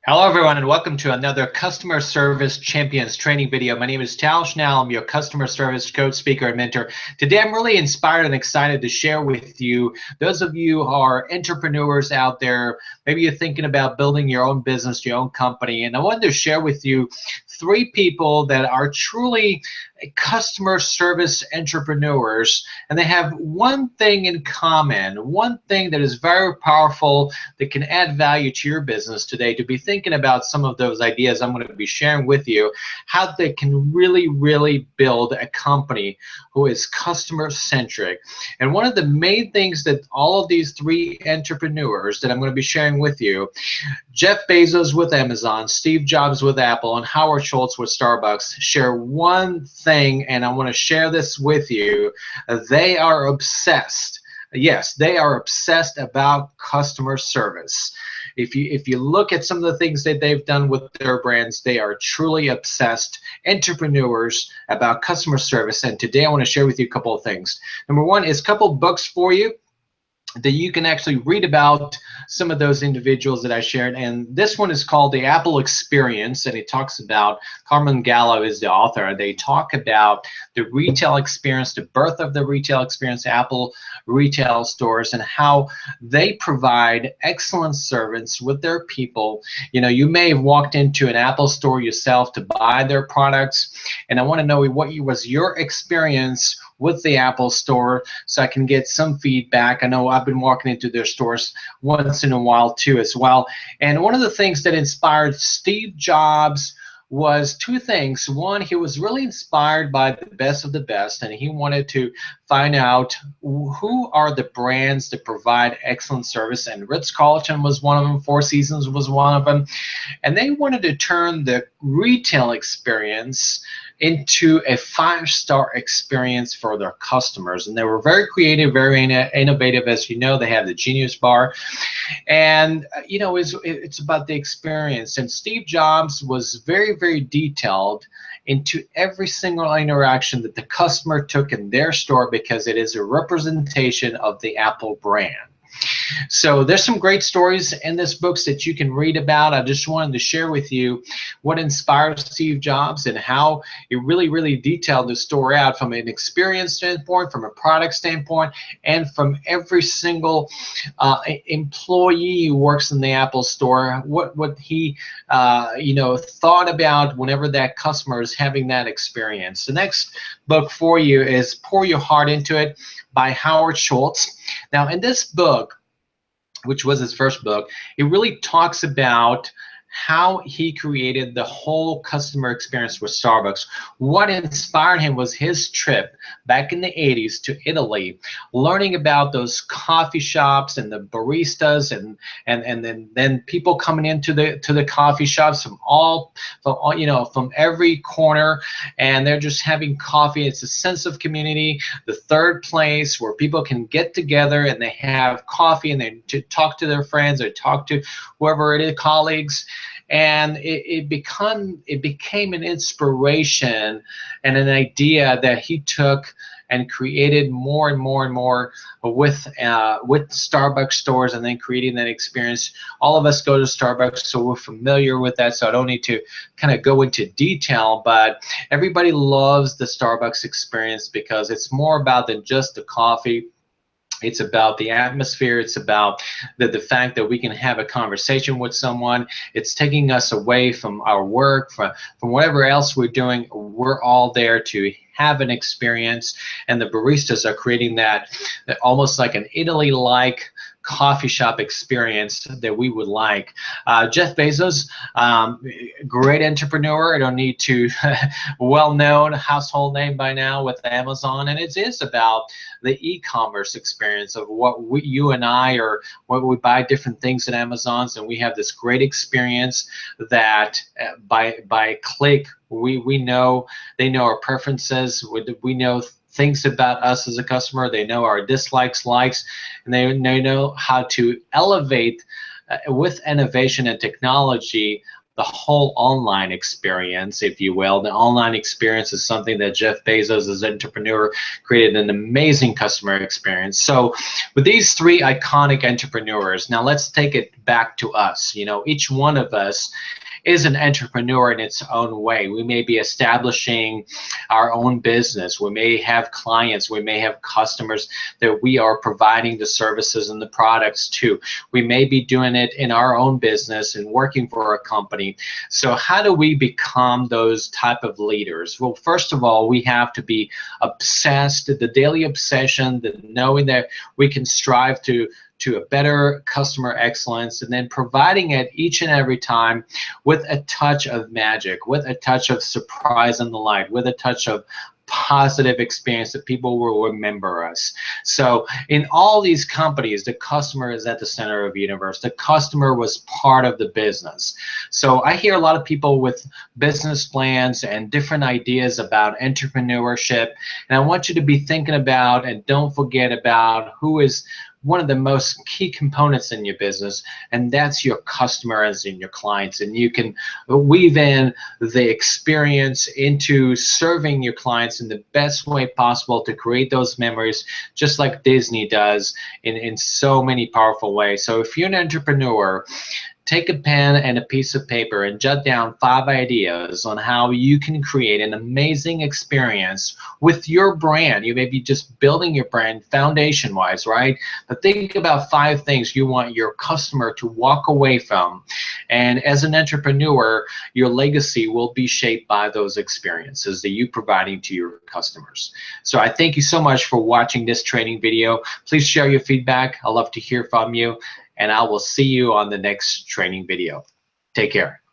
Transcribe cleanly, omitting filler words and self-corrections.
Hello everyone and welcome to another Customer Service Champions training video. My name is Tal Schnell. I'm your customer service coach, speaker, and mentor. Today I'm really inspired and excited to share with you, those of you who are entrepreneurs out there, maybe you're thinking about building your own business, your own company, and I wanted to share with you three people that are truly customer service entrepreneurs, and they have one thing in common, one thing that is very powerful that can add value to your business today. To be thinking about some of those ideas I'm going to be sharing with you, how they can really build a company who is customer centric. And one of the main things that all of these three entrepreneurs that I'm going to be sharing with you, Jeff Bezos with Amazon, Steve Jobs with Apple, and Howard Schultz with Starbucks, share one thing, and I want to share this with you. They are obsessed. Yes, they are obsessed about customer service. If you look at some of the things that they've done with their brands, they are truly obsessed entrepreneurs about customer service. And today I want to share with you a couple of things. Number one is a couple of books for you that you can actually read about some of those individuals that I shared. And this one is called The Apple Experience, and it talks about, Carmine Gallo is the author. They talk about the retail experience, the birth of the retail experience, Apple retail stores, and how they provide excellent service with their people. You know, you may have walked into an Apple store yourself to buy their products, and I want to know what was your experience with the Apple store so I can get some feedback. I know I've been walking into their stores once in a while too as well. And one of the things that inspired Steve Jobs was two things. One, he was really inspired by the best of the best, and he wanted to find out who are the brands that provide excellent service, and Ritz-Carlton was one of them, Four Seasons was one of them, and they wanted to turn the retail experience into a five-star experience for their customers. And they were very creative, very innovative. As you know, they have the Genius Bar, and you know, it's about the experience. And Steve Jobs was very detailed into every single interaction that the customer took in their store, because it is a representation of the Apple brand. So there's some great stories in this book that you can read about. I just wanted to share with you what inspired Steve Jobs and how he really detailed the story out from an experience standpoint, from a product standpoint, and from every single employee who works in the Apple store, what he you know, thought about whenever that customer is having that experience. The next book for you is Pour Your Heart Into It by Howard Schultz. Now, in this book, which was his first book, it really talks about how he created the whole customer experience with Starbucks. What inspired him was his trip back in the 80s to Italy, learning about those coffee shops and the baristas, and then people coming into the coffee shops from from every corner, and they're just having coffee. It's a sense of community, the third place where people can get together and they have coffee and they talk to their friends or talk to whoever it is, colleagues. And it became an inspiration and an idea that he took and created more and more with Starbucks stores, and then creating that experience. All of us go to Starbucks, so we're familiar with that, so I don't need to kind of go into detail, but everybody loves the Starbucks experience because it's more about than just the coffee. It's about the atmosphere. It's about the fact that we can have a conversation with someone. It's taking us away from our work, from whatever else we're doing. We're all there to have an experience, and the baristas are creating that almost like an Italy-like coffee shop experience that we would like. Jeff Bezos, great entrepreneur. I don't need to well-known household name by now with Amazon, and it is about the e-commerce experience of what you and I, or what we buy different things at Amazon's, and we have this great experience that by click we know, they know our preferences, we know things about us as a customer, they know our dislikes, likes, and they know how to elevate with innovation and technology the whole online experience, if you will. The online experience is something that Jeff Bezos, as an entrepreneur, created an amazing customer experience. So with these three iconic entrepreneurs, now let's take it back to us. You know, each one of us is an entrepreneur in its own way. We may be establishing our own business. We may have clients. We may have customers that we are providing the services and the products to. We may be doing it in our own business and working for a company. So how do we become those type of leaders? Well, first of all, we have to be obsessed, the daily obsession, the knowing that we can strive to a better customer excellence, and then providing it each and every time with a touch of magic, with a touch of surprise and delight, with a touch of positive experience that people will remember us. So in all these companies, the customer is at the center of the universe. The customer was part of the business. So I hear a lot of people with business plans and different ideas about entrepreneurship, and I want you to be thinking about, and don't forget about, who is one of the most key components in your business, and that's your customers and your clients. And you can weave in the experience into serving your clients in the best way possible to create those memories, just like Disney does in so many powerful ways. So if you're an entrepreneur, take a pen and a piece of paper and jot down 5 ideas on how you can create an amazing experience with your brand. You may be just building your brand foundation-wise, right? But think about 5 things you want your customer to walk away from. And as an entrepreneur, your legacy will be shaped by those experiences that you're providing to your customers. So I thank you so much for watching this training video. Please share your feedback. I'd love to hear from you. And I will see you on the next training video. Take care.